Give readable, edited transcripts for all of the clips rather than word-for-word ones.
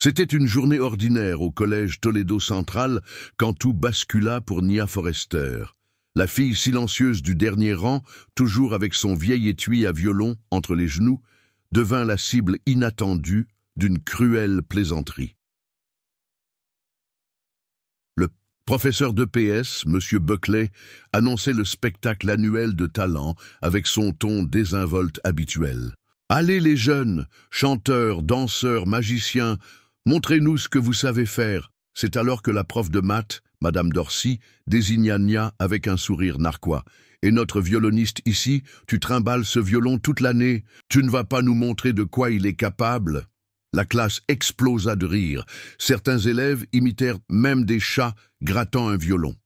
C'était une journée ordinaire au collège Toledo Central quand tout bascula pour Nia Forrester. La fille silencieuse du dernier rang, toujours avec son vieil étui à violon entre les genoux, devint la cible inattendue d'une cruelle plaisanterie. Le professeur d'EPS, M. Buckley, annonçait le spectacle annuel de talent avec son ton désinvolte habituel. « Allez les jeunes, chanteurs, danseurs, magiciens, montrez-nous ce que vous savez faire. » C'est alors que la prof de maths, Madame Dorsey, désigna Nia avec un sourire narquois. « Et notre violoniste ici, tu trimbales ce violon toute l'année. Tu ne vas pas nous montrer de quoi il est capable ?» La classe explosa de rire. Certains élèves imitèrent même des chats grattant un violon.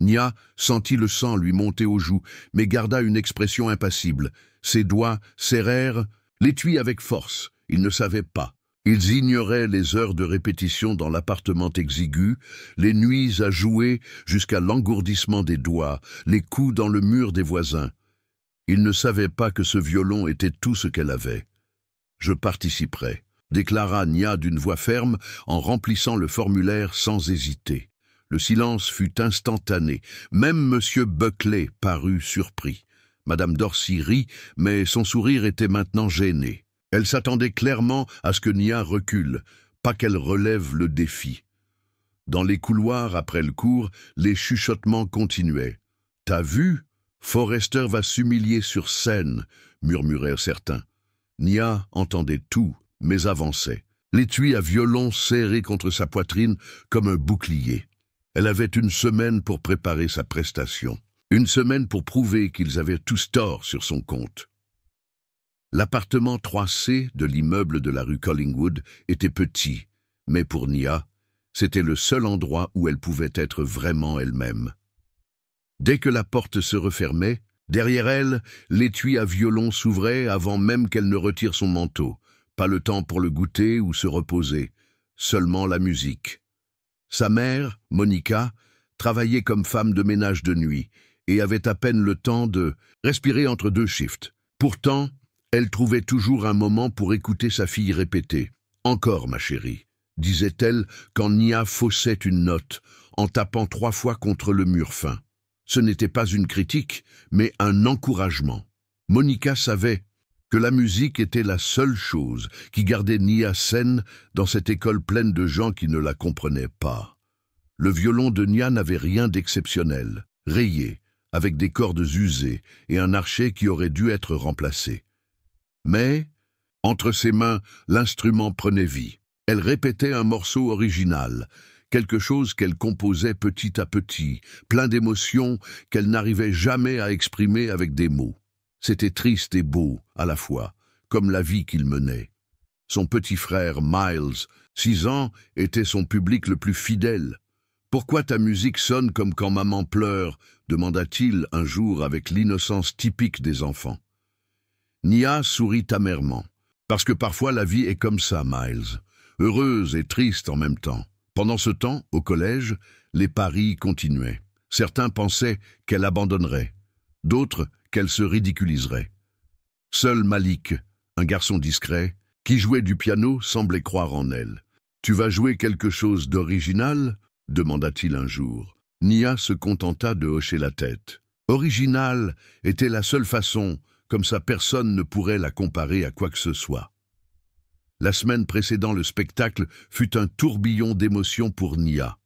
Nia sentit le sang lui monter aux joues, mais garda une expression impassible. Ses doigts serrèrent l'étui avec force. Il ne savait pas. Ils ignoraient les heures de répétition dans l'appartement exigu, les nuits à jouer jusqu'à l'engourdissement des doigts, les coups dans le mur des voisins. Ils ne savaient pas que ce violon était tout ce qu'elle avait. « Je participerai », déclara Nia d'une voix ferme en remplissant le formulaire sans hésiter. Le silence fut instantané. Même M. Buckley parut surpris. Madame Dorsey rit, mais son sourire était maintenant gêné. Elle s'attendait clairement à ce que Nia recule, pas qu'elle relève le défi. Dans les couloirs après le cours, les chuchotements continuaient. « T'as vu? Forrester va s'humilier sur scène », murmurèrent certains. Nia entendait tout, mais avançait, l'étui à violon serré contre sa poitrine comme un bouclier. Elle avait une semaine pour préparer sa prestation, une semaine pour prouver qu'ils avaient tous tort sur son compte. L'appartement 3C de l'immeuble de la rue Collingwood était petit, mais pour Nia, c'était le seul endroit où elle pouvait être vraiment elle-même. Dès que la porte se refermait, derrière elle, l'étui à violon s'ouvrait avant même qu'elle ne retire son manteau. Pas le temps pour le goûter ou se reposer, seulement la musique. Sa mère, Monica, travaillait comme femme de ménage de nuit et avait à peine le temps de respirer entre deux shifts. Pourtant, elle trouvait toujours un moment pour écouter sa fille répéter. « Encore, ma chérie », disait-elle quand Nia faussait une note, en tapant 3 fois contre le mur fin. Ce n'était pas une critique, mais un encouragement. Monica savait que la musique était la seule chose qui gardait Nia saine dans cette école pleine de gens qui ne la comprenaient pas. Le violon de Nia n'avait rien d'exceptionnel, rayé, avec des cordes usées et un archet qui aurait dû être remplacé. Mais, entre ses mains, l'instrument prenait vie. Elle répétait un morceau original, quelque chose qu'elle composait petit à petit, plein d'émotions qu'elle n'arrivait jamais à exprimer avec des mots. C'était triste et beau, à la fois, comme la vie qu'il menait. Son petit frère, Miles, 6 ans, était son public le plus fidèle. « Pourquoi ta musique sonne comme quand maman pleure ?» demanda-t-il un jour avec l'innocence typique des enfants. Nia sourit amèrement. « Parce que parfois la vie est comme ça, Miles, heureuse et triste en même temps. » Pendant ce temps, au collège, les paris continuaient. Certains pensaient qu'elle abandonnerait, d'autres qu'elle se ridiculiserait. Seul Malik, un garçon discret, qui jouait du piano, semblait croire en elle. « Tu vas jouer quelque chose d'original ?» demanda-t-il un jour. Nia se contenta de hocher la tête. Original était la seule façon, comme ça personne ne pourrait la comparer à quoi que ce soit. La semaine précédant le spectacle fut un tourbillon d'émotions pour Nia.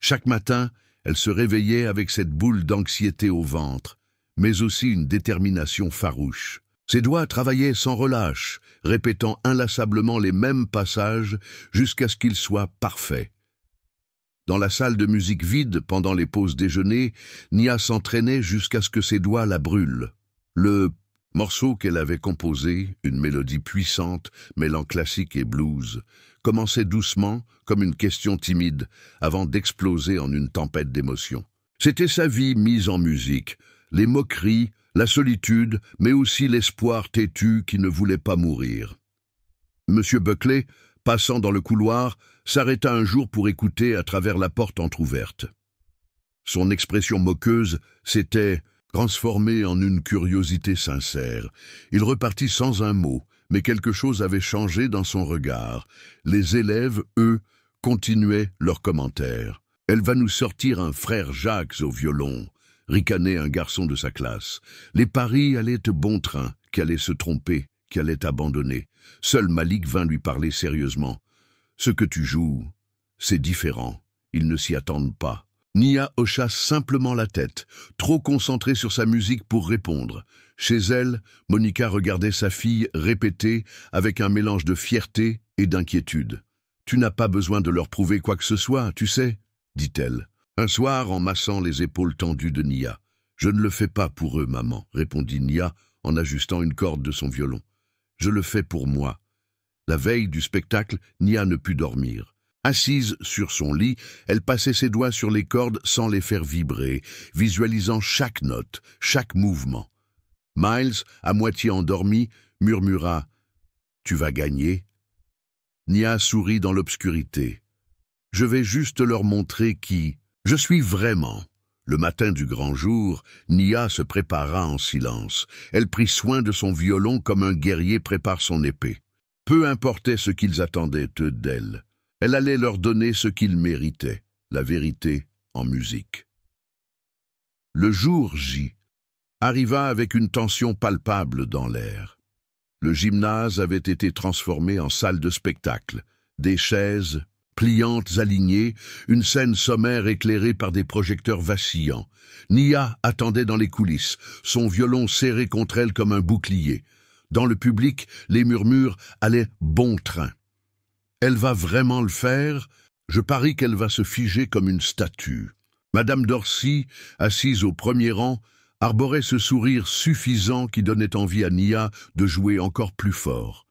Chaque matin, elle se réveillait avec cette boule d'anxiété au ventre, mais aussi une détermination farouche. Ses doigts travaillaient sans relâche, répétant inlassablement les mêmes passages jusqu'à ce qu'ils soient parfaits. Dans la salle de musique vide, pendant les pauses déjeuner, Nia s'entraînait jusqu'à ce que ses doigts la brûlent. Le morceau qu'elle avait composé, une mélodie puissante, mêlant classique et blues, commençait doucement, comme une question timide, avant d'exploser en une tempête d'émotions. C'était sa vie mise en musique, les moqueries, la solitude, mais aussi l'espoir têtu qui ne voulait pas mourir. M. Buckley, passant dans le couloir, s'arrêta un jour pour écouter à travers la porte entr'ouverte. Son expression moqueuse s'était transformée en une curiosité sincère. Il repartit sans un mot, Mais quelque chose avait changé dans son regard. Les élèves, eux, continuaient leurs commentaires. « Elle va nous sortir un frère Jacques au violon », ricanait un garçon de sa classe. Les paris allaient de bon train, qui allait se tromper, qui allait abandonner. Seul Malik vint lui parler sérieusement. « Ce que tu joues, c'est différent. Ils ne s'y attendent pas. » Nia hocha simplement la tête, trop concentrée sur sa musique pour répondre. Chez elle, Monica regardait sa fille répéter avec un mélange de fierté et d'inquiétude. « Tu n'as pas besoin de leur prouver quoi que ce soit, tu sais, » dit-elle. Un soir, en massant les épaules tendues de Nia. « Je ne le fais pas pour eux, maman, » répondit Nia en ajustant une corde de son violon. « Je le fais pour moi. » La veille du spectacle, Nia ne put dormir. Assise sur son lit, elle passait ses doigts sur les cordes sans les faire vibrer, visualisant chaque note, chaque mouvement. Miles, à moitié endormi, murmura « Tu vas gagner ?» Nia sourit dans l'obscurité. « Je vais juste leur montrer qui je suis vraiment. » Le matin du grand jour, Nia se prépara en silence. Elle prit soin de son violon comme un guerrier prépare son épée. Peu importait ce qu'ils attendaient d'elle. Elle allait leur donner ce qu'ils méritaient, la vérité en musique. Le jour J arriva avec une tension palpable dans l'air. Le gymnase avait été transformé en salle de spectacle. Des chaises pliantes alignées, une scène sommaire éclairée par des projecteurs vacillants. Nia attendait dans les coulisses, son violon serré contre elle comme un bouclier. Dans le public, les murmures allaient bon train. Elle va vraiment le faire? Je parie qu'elle va se figer comme une statue. Madame Dorsey, assise au premier rang, arborait ce sourire suffisant qui donnait envie à Nia de jouer encore plus fort.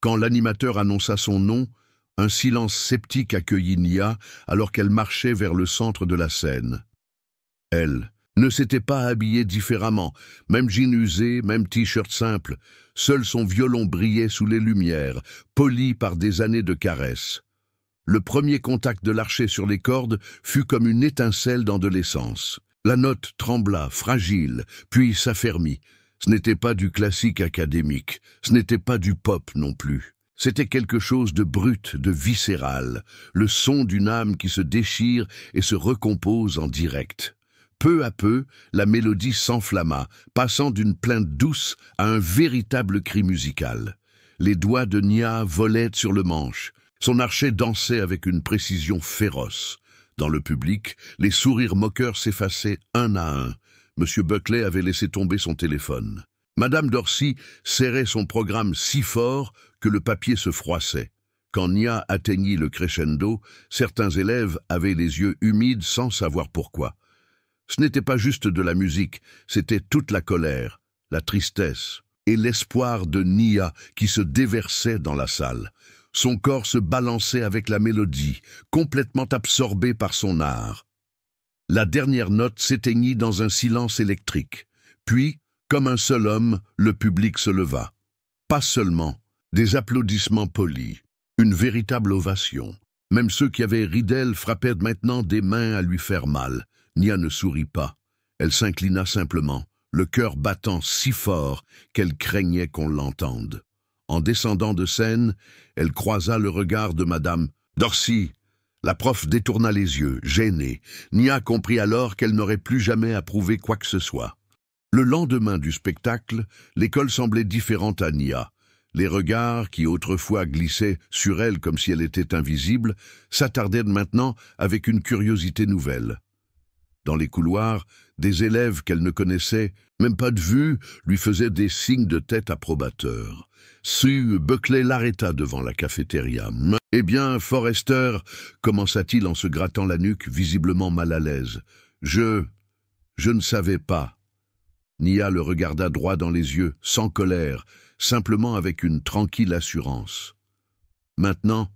Quand l'animateur annonça son nom, un silence sceptique accueillit Nia alors qu'elle marchait vers le centre de la scène. Elle ne s'était pas habillée différemment, même jean usé, même t-shirt simple. Seul son violon brillait sous les lumières, poli par des années de caresses. Le premier contact de l'archet sur les cordes fut comme une étincelle dans de l'essence. La note trembla, fragile, puis s'affermit. Ce n'était pas du classique académique, ce n'était pas du pop non plus. C'était quelque chose de brut, de viscéral, le son d'une âme qui se déchire et se recompose en direct. Peu à peu, la mélodie s'enflamma, passant d'une plainte douce à un véritable cri musical. Les doigts de Nia volaient sur le manche. Son archet dansait avec une précision féroce. Dans le public, les sourires moqueurs s'effaçaient un à un. M. Buckley avait laissé tomber son téléphone. Madame Dorsey serrait son programme si fort que le papier se froissait. Quand Nia atteignit le crescendo, certains élèves avaient les yeux humides sans savoir pourquoi. Ce n'était pas juste de la musique, c'était toute la colère, la tristesse et l'espoir de Nia qui se déversait dans la salle. Son corps se balançait avec la mélodie, complètement absorbé par son art. La dernière note s'éteignit dans un silence électrique. Puis, comme un seul homme, le public se leva. Pas seulement des applaudissements polis, une véritable ovation. Même ceux qui avaient ri d'elle frappaient maintenant des mains à lui faire mal. Nia ne sourit pas. Elle s'inclina simplement, le cœur battant si fort qu'elle craignait qu'on l'entende. En descendant de scène, elle croisa le regard de Madame Dorsey. La prof détourna les yeux, gênée. Nia comprit alors qu'elle n'aurait plus jamais à prouver quoi que ce soit. Le lendemain du spectacle, l'école semblait différente à Nia. Les regards, qui autrefois glissaient sur elle comme si elle était invisible, s'attardaient maintenant avec une curiosité nouvelle. Dans les couloirs, des élèves qu'elle ne connaissait, même pas de vue, lui faisaient des signes de tête approbateurs. Buckley l'arrêta devant la cafétéria. « Eh bien, Forrester, commença-t-il en se grattant la nuque, visiblement mal à l'aise. Je ne savais pas. » Nia le regarda droit dans les yeux, sans colère, simplement avec une tranquille assurance. « Maintenant,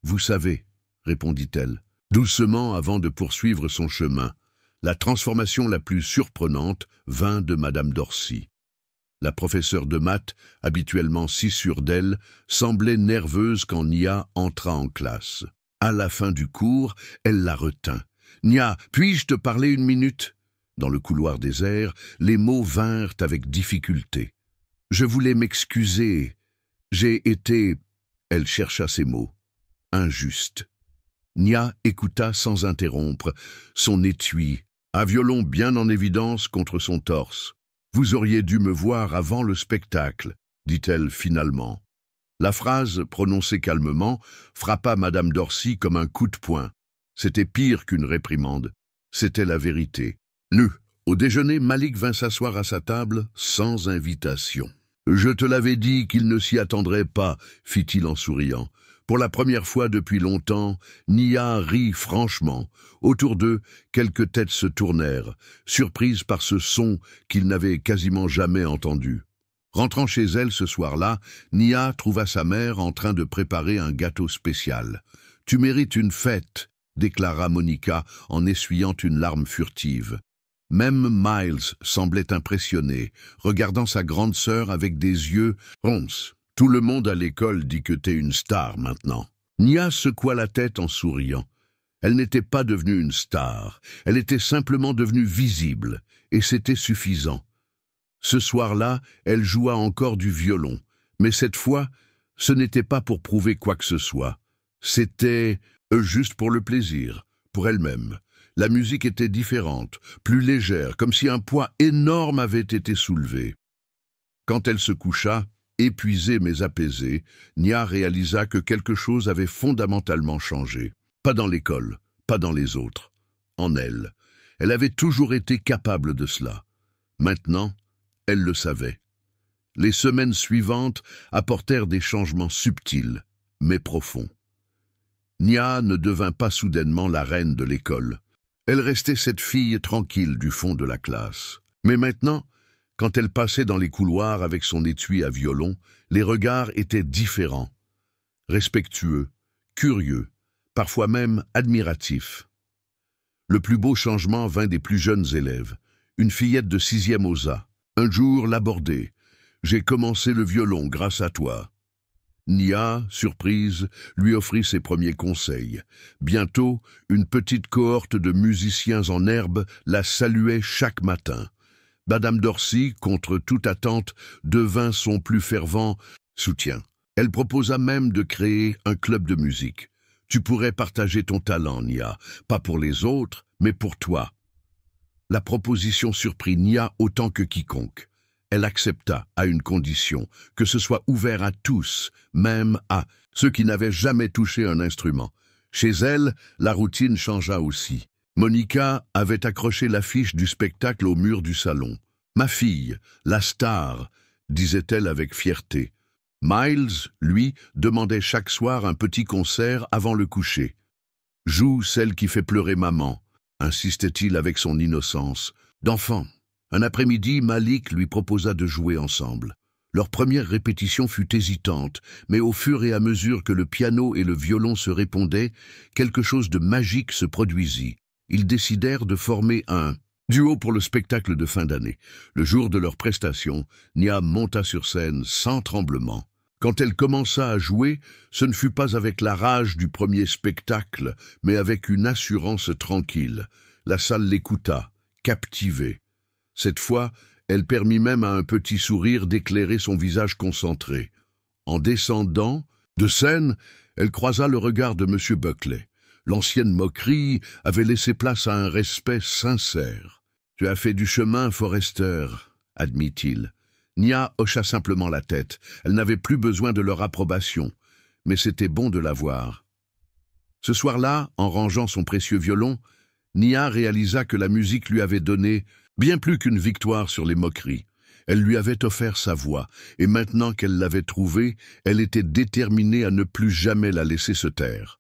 vous savez, » répondit-elle, doucement avant de poursuivre son chemin. La transformation la plus surprenante vint de Madame Dorsey. La professeure de maths, habituellement si sûre d'elle, semblait nerveuse quand Nia entra en classe. À la fin du cours, elle la retint. « Nia, puis-je te parler une minute ?» Dans le couloir désert, les mots vinrent avec difficulté. « Je voulais m'excuser. J'ai été, elle chercha ses mots, injuste. Nia écouta sans interrompre, son étui, un violon bien en évidence contre son torse. Vous auriez dû me voir avant le spectacle, dit-elle finalement. La phrase, prononcée calmement, frappa Madame Dorcy comme un coup de poing. C'était pire qu'une réprimande. C'était la vérité. Au déjeuner, Malik vint s'asseoir à sa table sans invitation. « Je te l'avais dit qu'il ne s'y attendrait pas, fit-il en souriant. Pour la première fois depuis longtemps, Nia rit franchement. Autour d'eux, quelques têtes se tournèrent, surprises par ce son qu'ils n'avaient quasiment jamais entendu. Rentrant chez elle ce soir-là, Nia trouva sa mère en train de préparer un gâteau spécial. « Tu mérites une fête », déclara Monica en essuyant une larme furtive. Même Miles semblait impressionné, regardant sa grande sœur avec des yeux ronces. « Tout le monde à l'école dit que t'es une star maintenant. » Nia secoua la tête en souriant. Elle n'était pas devenue une star, elle était simplement devenue visible, et c'était suffisant. Ce soir-là, elle joua encore du violon, mais cette fois, ce n'était pas pour prouver quoi que ce soit. C'était juste pour le plaisir, pour elle-même. La musique était différente, plus légère, comme si un poids énorme avait été soulevé. Quand elle se coucha, épuisée mais apaisée, Nia réalisa que quelque chose avait fondamentalement changé. Pas dans l'école, pas dans les autres. En elle. Elle avait toujours été capable de cela. Maintenant, elle le savait. Les semaines suivantes apportèrent des changements subtils, mais profonds. Nia ne devint pas soudainement la reine de l'école. Elle restait cette fille tranquille du fond de la classe. Mais maintenant, quand elle passait dans les couloirs avec son étui à violon, les regards étaient différents. Respectueux, curieux, parfois même admiratifs. Le plus beau changement vint des plus jeunes élèves. Une fillette de 6e osa. Un jour l'abordait. « J'ai commencé le violon grâce à toi. » Nia, surprise, lui offrit ses premiers conseils. Bientôt, une petite cohorte de musiciens en herbe la saluait chaque matin. Madame Dorcy, contre toute attente, devint son plus fervent soutien. Elle proposa même de créer un club de musique. « Tu pourrais partager ton talent, Nia, pas pour les autres, mais pour toi. » La proposition surprit Nia autant que quiconque. Elle accepta à une condition, que ce soit ouvert à tous, même à ceux qui n'avaient jamais touché un instrument. Chez elle, la routine changea aussi. Monica avait accroché l'affiche du spectacle au mur du salon. « Ma fille, la star », disait-elle avec fierté. Miles, lui, demandait chaque soir un petit concert avant le coucher. « Joue celle qui fait pleurer maman », insistait-il avec son innocence. D'enfant. Un après-midi, Malik lui proposa de jouer ensemble. Leur première répétition fut hésitante, mais au fur et à mesure que le piano et le violon se répondaient, quelque chose de magique se produisit. Ils décidèrent de former un duo pour le spectacle de fin d'année. Le jour de leur prestation, Nia monta sur scène sans tremblement. Quand elle commença à jouer, ce ne fut pas avec la rage du premier spectacle, mais avec une assurance tranquille. La salle l'écouta, captivée. Cette fois, elle permit même à un petit sourire d'éclairer son visage concentré. En descendant de scène, elle croisa le regard de M. Buckley. L'ancienne moquerie avait laissé place à un respect sincère. « Tu as fait du chemin, Forrester », admit-il. Nia hocha simplement la tête. Elle n'avait plus besoin de leur approbation, mais c'était bon de la voir. Ce soir-là, en rangeant son précieux violon, Nia réalisa que la musique lui avait donné bien plus qu'une victoire sur les moqueries. Elle lui avait offert sa voix, et maintenant qu'elle l'avait trouvée, elle était déterminée à ne plus jamais la laisser se taire.